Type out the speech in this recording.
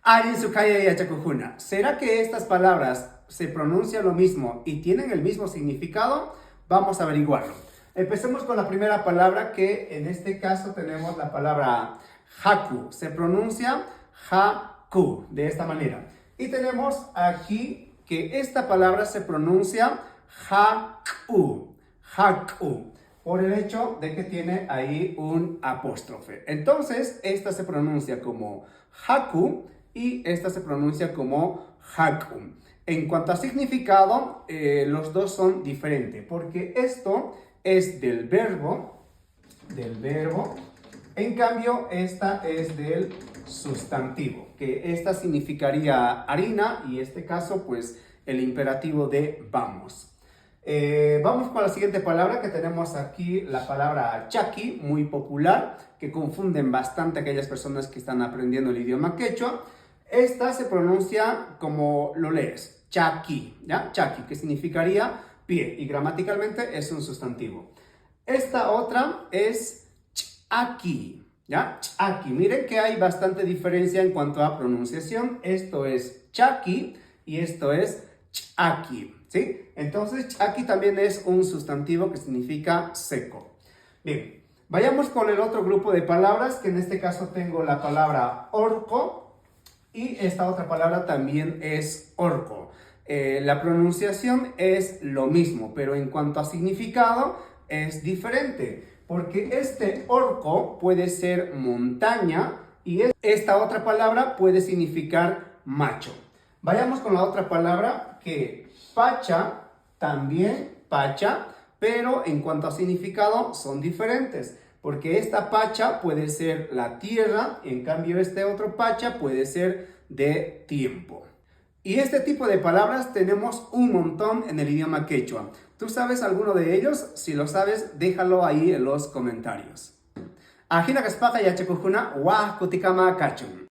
Arin Sukaya y Achakujuna. ¿Será que estas palabras se pronuncian lo mismo y tienen el mismo significado? Vamos a averiguarlo. Empecemos con la primera palabra, que en este caso tenemos la palabra haku. Se pronuncia haku, de esta manera. Y tenemos aquí que esta palabra se pronuncia haku, haku, por el hecho de que tiene ahí un apóstrofe. Entonces, esta se pronuncia como haku y esta se pronuncia como haku. En cuanto a significado, los dos son diferentes, porque esto es del verbo, en cambio esta es del sustantivo, que esta significaría harina y en este caso pues el imperativo de vamos. Vamos con la siguiente palabra, que tenemos aquí la palabra chaki, muy popular, que confunden bastante aquellas personas que están aprendiendo el idioma quechua. Esta se pronuncia como lo lees, chaki, ¿ya? Chaki, que significaría pie, y gramaticalmente es un sustantivo. Esta otra es chaki, ¿ya? Chaki. Miren que hay bastante diferencia en cuanto a pronunciación. Esto es chaki y esto es chaki, ¿sí? Entonces, chaki también es un sustantivo que significa seco. Bien, vayamos con el otro grupo de palabras, que en este caso tengo la palabra orco. Y esta otra palabra también es orco. La pronunciación es lo mismo, pero en cuanto a significado es diferente. Porque este orco puede ser montaña y esta otra palabra puede significar macho. Vayamos con la otra palabra, que pacha, también pacha, pero en cuanto a significado son diferentes. Porque esta pacha puede ser la tierra, en cambio este otro pacha puede ser de tiempo. Y este tipo de palabras tenemos un montón en el idioma quechua. ¿Tú sabes alguno de ellos? Si lo sabes, déjalo ahí en los comentarios. Ajina kaspaka yachakujuna wa kutikama kachun.